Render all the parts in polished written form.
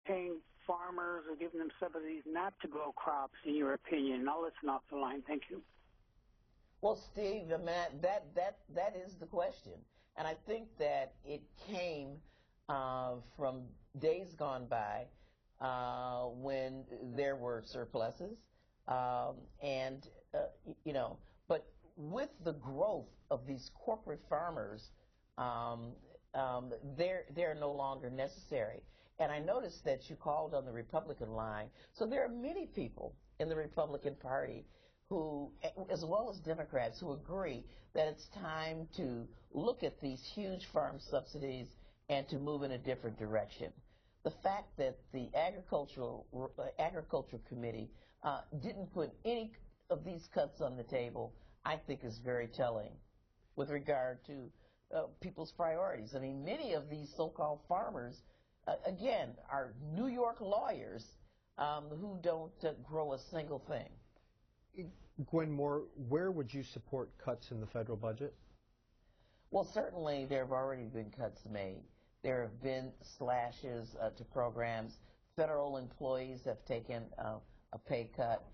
paying farmers or giving them subsidies not to grow crops, in your opinion? And I'll listen off the line. Thank you. Well, Steve, that is the question. And I think that it came from days gone by when there were surpluses. But with the growth of these corporate farmers, they're no longer necessary. And I noticed that you called on the Republican line. So there are many people in the Republican Party who, as well as Democrats, who agree that it's time to look at these huge farm subsidies and to move in a different direction. The fact that the Agriculture Committee didn't put any of these cuts on the table, I think is very telling with regard to people's priorities. I mean, many of these so-called farmers, again, are New York lawyers who don't grow a single thing. Gwen Moore, where would you support cuts in the federal budget? Well, certainly there have already been cuts made. There have been slashes to programs. Federal employees have taken a pay cut.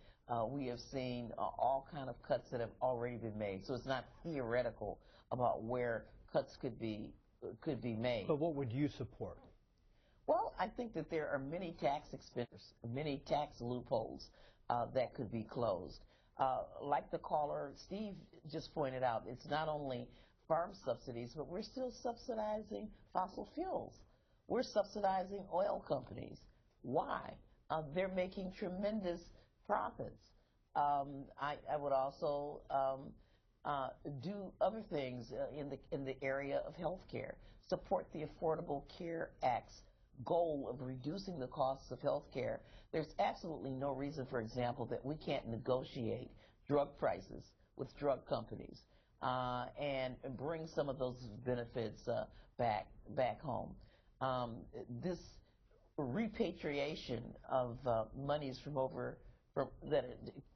We have seen all kind of cuts that have already been made. So it's not theoretical about where cuts could be made. But what would you support? Well, I think that there are many tax expenditures, many tax loopholes that could be closed. Like the caller Steve just pointed out, it's not only farm subsidies, but we're still subsidizing fossil fuels. We're subsidizing oil companies. Why? They're making tremendous profits. I would also do other things in the area of health care. Support the Affordable Care Act's goal of reducing the costs of health care. There's absolutely no reason, for example, that we can't negotiate drug prices with drug companies and bring some of those benefits back home. This repatriation of monies that are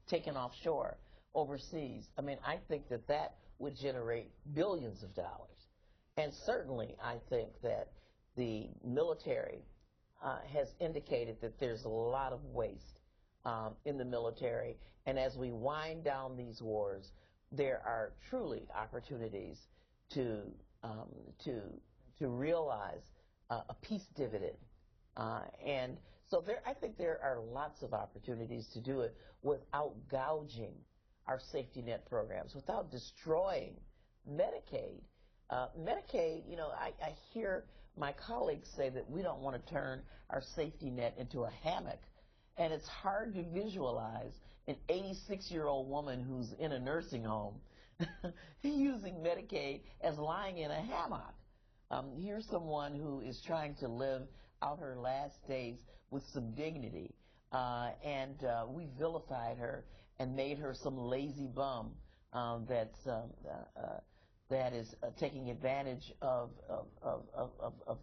taken offshore overseas, I mean, I think that would generate billions of dollars. And certainly I think that the military has indicated that there's a lot of waste in the military, and as we wind down these wars, there are truly opportunities to realize a peace dividend. And so I think there are lots of opportunities to do it without gouging our safety net programs, without destroying Medicaid. Medicaid, you know, I hear my colleagues say that we don't want to turn our safety net into a hammock. And it's hard to visualize an 86-year-old woman who's in a nursing home using Medicaid as lying in a hammock. Here's someone who is trying to live out her last days with some dignity. And we vilified her and made her some lazy bum that is taking advantage of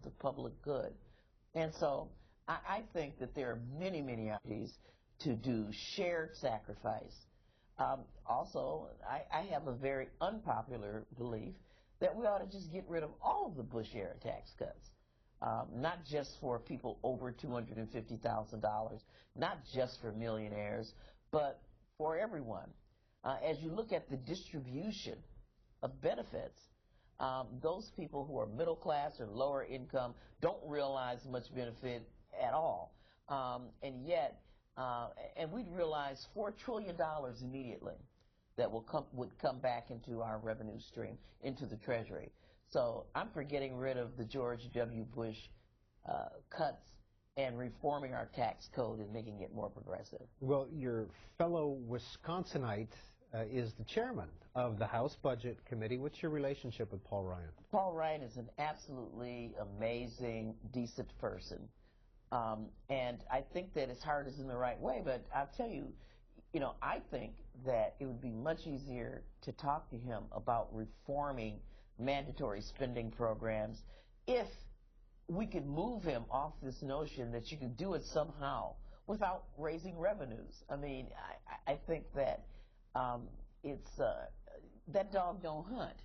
the public good. And so I think that there are many, many opportunities to do shared sacrifice. Also, I have a very unpopular belief that we ought to just get rid of all of the Bush-era tax cuts, not just for people over $250,000, not just for millionaires, but for everyone. As you look at the distribution of benefits, those people who are middle class or lower income don't realize much benefit at all. And yet, and we'd realize $4 trillion immediately that would come back into our revenue stream, into the Treasury. So I'm for getting rid of the George W. Bush cuts and reforming our tax code and making it more progressive. Well, your fellow Wisconsinite is the chairman of the House Budget Committee. What's your relationship with Paul Ryan? Paul Ryan is an absolutely amazing, decent person. And I think that his heart is in the right way, but I'll tell you, you know, I think that it would be much easier to talk to him about reforming mandatory spending programs if we could move him off this notion that you can do it somehow without raising revenues. I mean, I think that that dog don't hunt.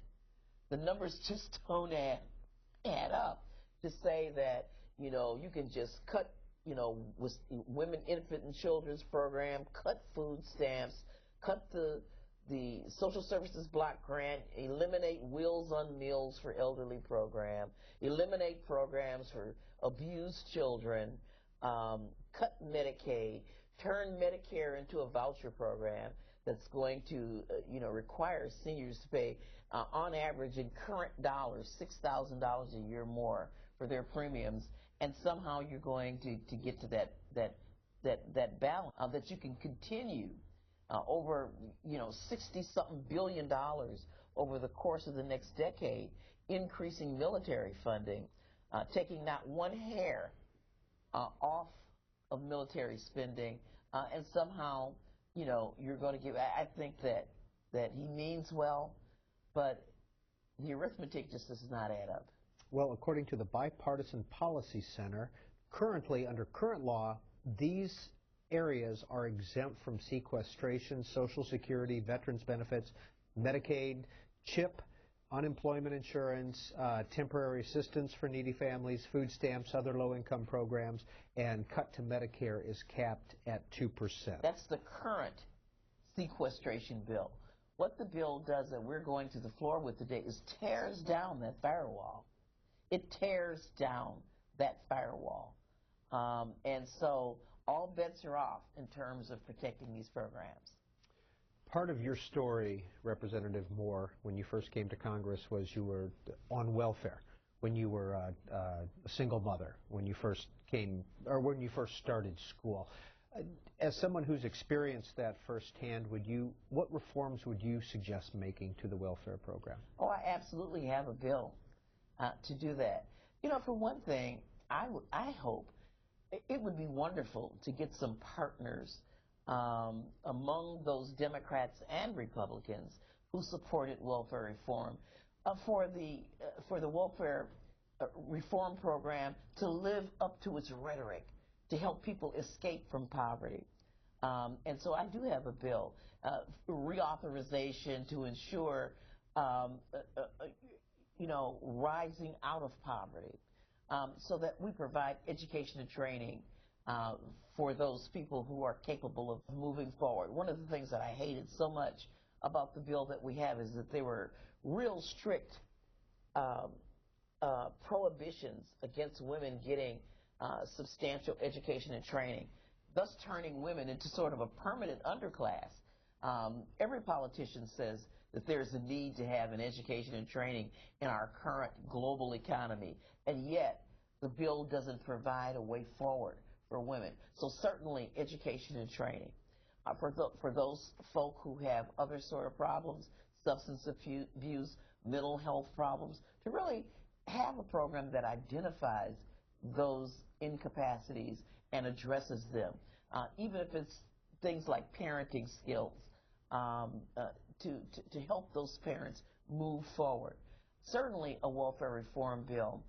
The numbers just don't add up to say that, you know, you can just cut with Women, Infant, and Children's Program, cut food stamps, cut the Social Services Block Grant, eliminate Wheels on Meals for Elderly program, eliminate programs for abused children, cut Medicaid, turn Medicare into a voucher program that's going to, require seniors to pay, on average, in current dollars, $6,000 a year more for their premiums, and somehow you're going to get to that balance that you can continue over, 60-something billion dollars over the course of the next decade, increasing military funding, taking not one hair off of military spending, and somehow, you're going to give. I think that he means well, but the arithmetic just does not add up. Well, according to the Bipartisan Policy Center, currently, under current law, these areas are exempt from sequestration: Social Security, Veterans Benefits, Medicaid, CHIP, unemployment insurance, temporary assistance for needy families, food stamps, other low-income programs, and cut to Medicare is capped at 2%. That's the current sequestration bill. What the bill does that we're going to the floor with today is tears down that firewall. It tears down that firewall. And so all bets are off in terms of protecting these programs. Part of your story, Representative Moore, when you first came to Congress, was you were on welfare when you were a single mother, when you first came, or when you first started school. As someone who's experienced that firsthand, what reforms would you suggest making to the welfare program? Oh, I absolutely have a bill to do that. For one thing, I hope it would be wonderful to get some partners among those Democrats and Republicans who supported welfare reform for the welfare reform program to live up to its rhetoric, to help people escape from poverty. And so I do have a bill, reauthorization to ensure, rising out of poverty, so that we provide education and training for those people who are capable of moving forward. One of the things that I hated so much about the bill that we have is that there were real strict prohibitions against women getting substantial education and training, thus turning women into sort of a permanent underclass. Every politician says that there's a need to have an education and training in our current global economy, and yet the bill doesn't provide a way forward for women. So certainly education and training. For those folk who have other sort of problems, substance abuse, mental health problems, to really have a program that identifies those incapacities and addresses them, even if it's things like parenting skills, to help those parents move forward. Certainly a welfare reform bill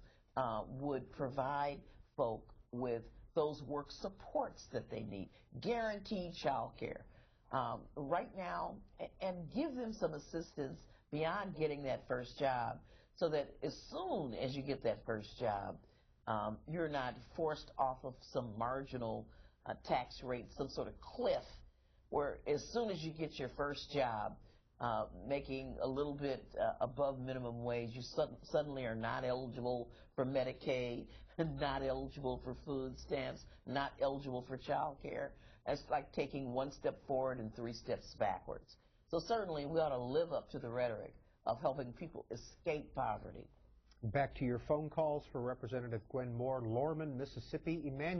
would provide folk with those work supports that they need, guaranteed child care right now, and give them some assistance beyond getting that first job, so that as soon as you get that first job, you're not forced off of some marginal tax rate, some sort of cliff, where as soon as you get your first job, making a little bit above minimum wage, you suddenly are not eligible for Medicaid, not eligible for food stamps, not eligible for child care. It's like taking one step forward and 3 steps backwards. So certainly we ought to live up to the rhetoric of helping people escape poverty. Back to your phone calls for Representative Gwen Moore, Lorman, Mississippi. Emmanuel.